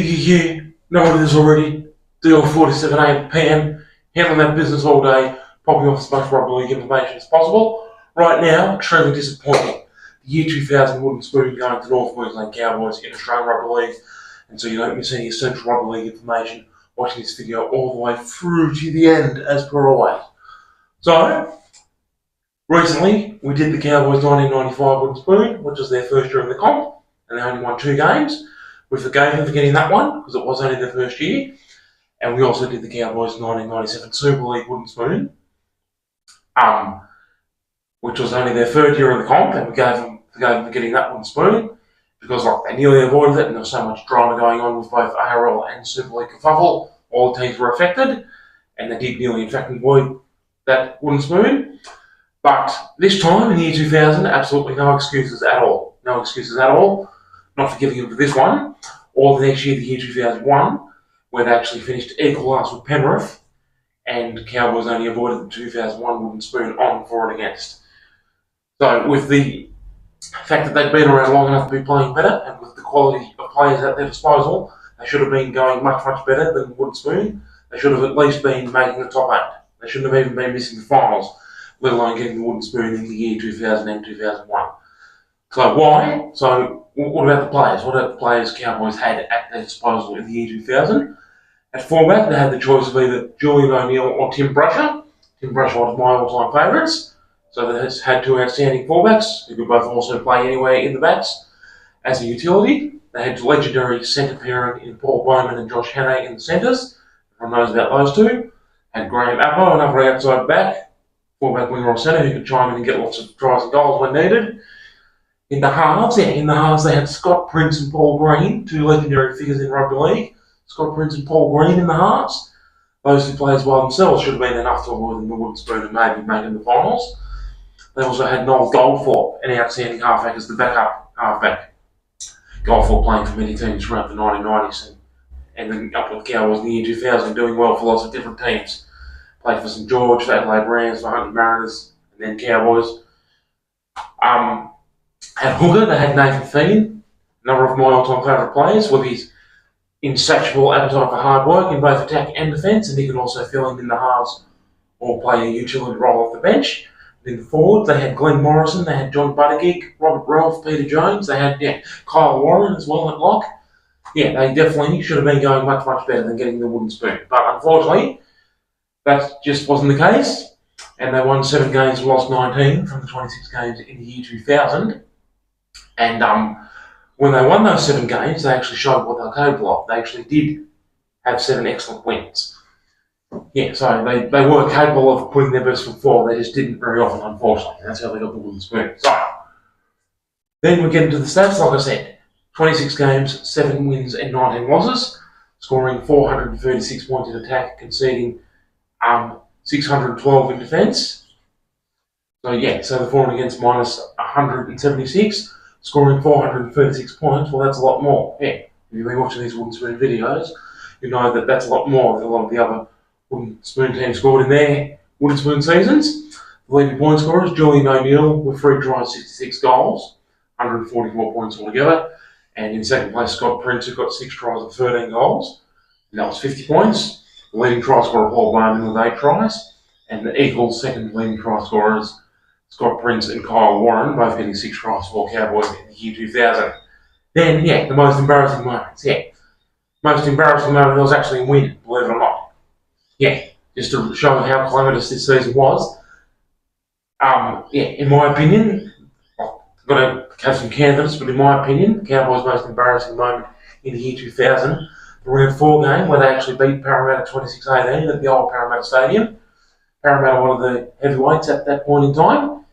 Yeah. Know what it is already. DL47 PM. Handling that business all day. Popping off as much rugby league information as possible. Right now, extremely disappointing. The year 2000 wooden spoon going to North Queensland Cowboys in Australian Rugby League. And so you don't miss any essential rugby league information watching this video all the way through to the end, as per always. So, recently, we did the Cowboys 1995 wooden spoon, which was their first year in the comp, and they only won 2 games. We forgave them for getting that one, because it was only their first year. And we also did the Cowboys 1997 Super League wooden spoon, which was only their 3rd year in the comp, and we forgave them for getting that wooden spoon, because they nearly avoided it, and there was so much drama going on with both ARL and Super League kerfuffle. All the teams were affected, and they did nearly in fact avoid that wooden spoon. But this time, in the year 2000, absolutely no excuses at all. No excuses at all. Not forgiving them for this one, or the next year, the year 2001, where they actually finished equal last with Penrith, and Cowboys only avoided the 2001 wooden spoon on for and against. So, with the fact that they'd been around long enough to be playing better, and with the quality of players at their disposal, they should have been going much better than the wooden spoon. They should have at least been making the top 8. They shouldn't have even been missing the finals, let alone getting the wooden spoon in the year 2000 and 2001. So why? So what about the players? What about the players Cowboys had at their disposal in the year 2000? At fullback, they had the choice of either Julian O'Neill or Tim Brasher. Tim Brasher was my all-time favourites. So they had 2 outstanding fullbacks who could both also play anywhere in the backs as a utility. They had legendary centre pairing in Paul Bowman and Josh Hannay in the centres. Everyone knows about those two. Had Graham Appo, another outside back, fullback, winger or centre who could chime in and get lots of tries and goals when needed. In the halves, they had Scott Prince and Paul Green, 2 legendary figures in rugby league. Scott Prince and Paul Green in the halves. Those 2 players by themselves should have been enough to avoid the wooden spoon and maybe making the finals. They also had Noel Goldthorpe, an outstanding halfback, as the backup halfback. Goldthorpe playing for many teams throughout the 1990s and then up with the Cowboys in the year 2000, doing well for lots of different teams. Played for St George, the Adelaide Rams, the Hunter Mariners, and then Cowboys. At hooker, they had Nathan Feeney, another of my all-time favourite players, with his insatiable appetite for hard work in both attack and defence, and he could also fill in the halves or play a utility role off the bench. In the forwards, they had Glenn Morrison, they had John Buttigieg, Robert Ralph, Peter Jones, they had Kyle Warren as well at lock. Yeah, they definitely should have been going much better than getting the wooden spoon. But unfortunately, that just wasn't the case, and they won 7 games and lost 19 from the 26 games in the year 2000. And when they won those 7 games, they actually showed what they were capable of. They actually did have 7 excellent wins. Yeah, so they were capable of putting their best foot forward. They just didn't very often, unfortunately. That's how they got the wooden spoon. So, then we get into the stats, like I said. 26 games, 7 wins and 19 losses, scoring 436 points in attack, conceding 612 in defence. So the for and against minus 176, scoring 436 points. Well, that's a lot more. Yeah, if you've been watching these wooden spoon videos, you know that that's a lot more than a lot of the other wooden spoon teams scored in their wooden spoon seasons. The leading point scorers, Julian O'Neill with 3 tries, 66 goals, 144 points altogether. And in second place, Scott Prince, who got 6 tries and 13 goals, and that was 50 points. The leading try scorer, Paul Bowman, with 8 tries, and the equal second leading try scorers, Scott Prince and Kyle Warren, both getting 6 tries for Cowboys in the year 2000. Then, the most embarrassing moments. Most embarrassing moment was actually a win, believe it or not. Just to show how calamitous this season was. In my opinion, I've got to have some candidates, but in my opinion, the Cowboys' most embarrassing moment in the year 2000, the round 4 game where they actually beat Parramatta 26-18 at the old Parramatta Stadium. Parramatta, one of the heavyweights at that point in time.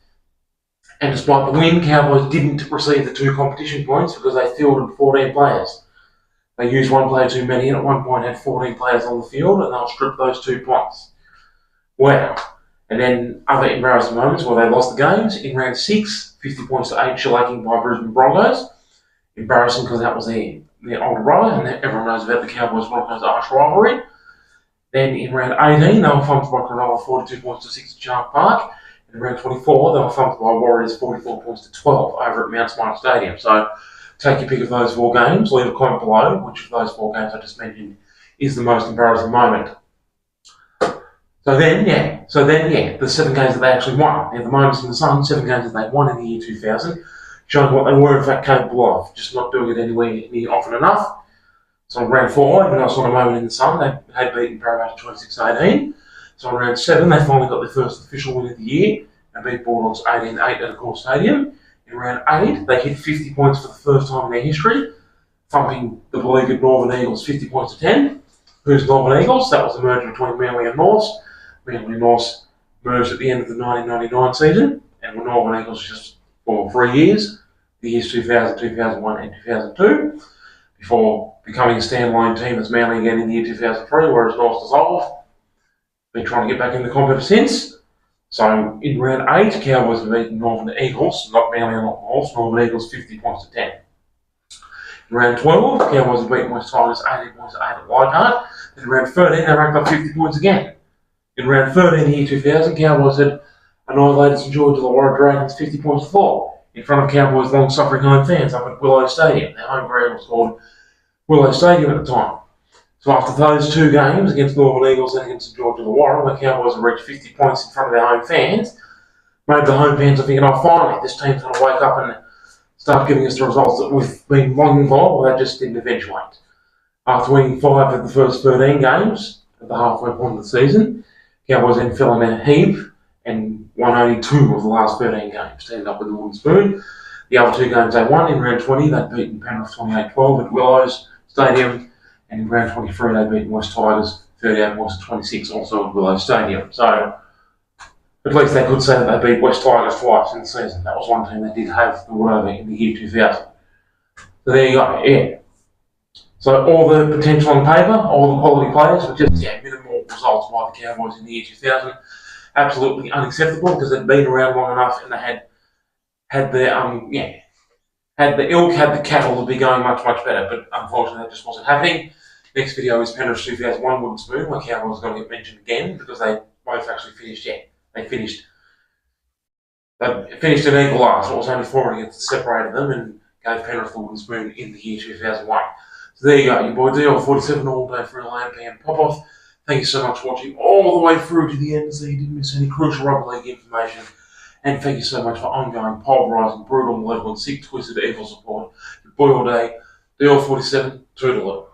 And despite the win, Cowboys didn't receive the 2 competition points because they fielded 14 players. They used 1 player too many, and at one point had 14 players on the field, and they'll strip those 2 points. Wow. And then other embarrassing moments where they lost the games. In round 6, 50 points to 8, shellacking by Brisbane Broncos. Embarrassing because that was their older brother, and everyone knows about the Cowboys-Broncos arch rivalry. Then in round 18, they were thumped by Cronulla 42 points to 6 at Shark Park. In round 24, they were thumped by Warriors 44 points to 12 over at Mount Smart Stadium. So take your pick of those 4 games, leave a comment below which of those 4 games I just mentioned is the most embarrassing moment. So then, the 7 games that they actually won. Now, the moments in the sun, 7 games that they won in the year 2000, showing what they were in fact capable of, just not doing it anywhere near often enough. So on round 4, even though it's not a moment in the sun, they had beaten Parramatta 26-18. So on round 7, they finally got their first official win of the year and beat Bulldogs 18-8 at Accor Stadium. In round 8, they hit 50 points for the first time in their history, thumping the beleaguered Northern Eagles 50 points to 10. Who's Northern Eagles? That was the merger between Manly and Norths. Manly and Norths merged at the end of the 1999 season, and were Northern Eagles just for 3 years, the years 2000, 2001 and 2002, before becoming a standalone team as Manly again in the year 2003, whereas Norths dissolved. Been trying to get back in the comp ever since. So in round 8, Cowboys have beaten Northern Eagles, not Manly and not Norths, Northern Eagles 50 points to 10. In round 12, Cowboys have beaten West Tigers 18 points to 8 at Leichhardt. Then in round 13, they ranked up 50 points again. In round 13, the year 2000, Cowboys had annihilated St George Illawarra Dragons 50 points to 4 in front of Cowboys' long-suffering home fans up at Willow Stadium. Their home ground was called Willow Stadium at the time. So after those 2 games against Northern Eagles and against St George Illawarra, where Cowboys had reached 50 points in front of their home fans, maybe the home fans are thinking, oh, finally, this team's going to wake up and start giving us the results that we've been longing for. Well, that just didn't eventuate. After winning 5 of the first 13 games at the halfway point of the season, Cowboys then fell in a heap and won only 2 of the last 13 games to end up with the wooden spoon. The other 2 games they won, in round 20, they'd beaten Penrith 28-12 at Willows Stadium, and in round 23, they'd beaten West Tigers 38 points to 26, also at Willow Stadium. So at least they could say that they beat West Tigers twice in the season. That was one team that did have the wood over in the year 2000. So there you go, yeah. So all the potential on paper, all the quality players, were just minimal results by the Cowboys in the year 2000. Absolutely unacceptable because they'd been around long enough and they had the ilk, had the cattle to be going much, much better. But unfortunately, that just wasn't happening. Next video is Penrith 2001 wooden spoon, where Cowboys are going to get mentioned again because they both actually finished. They finished an equal last. It was only 4 against that separated them and gave Penrith the wooden spoon in the year 2001. So there you go, your boy DL47 all day for a LAMP pop-off. Thank you so much for watching all the way through to the end so you didn't miss any crucial rugby league information. And thank you so much for ongoing, pulverising, brutal, malevolent, sick, twisted, evil support. Your boy all day, DL47, toodaloo.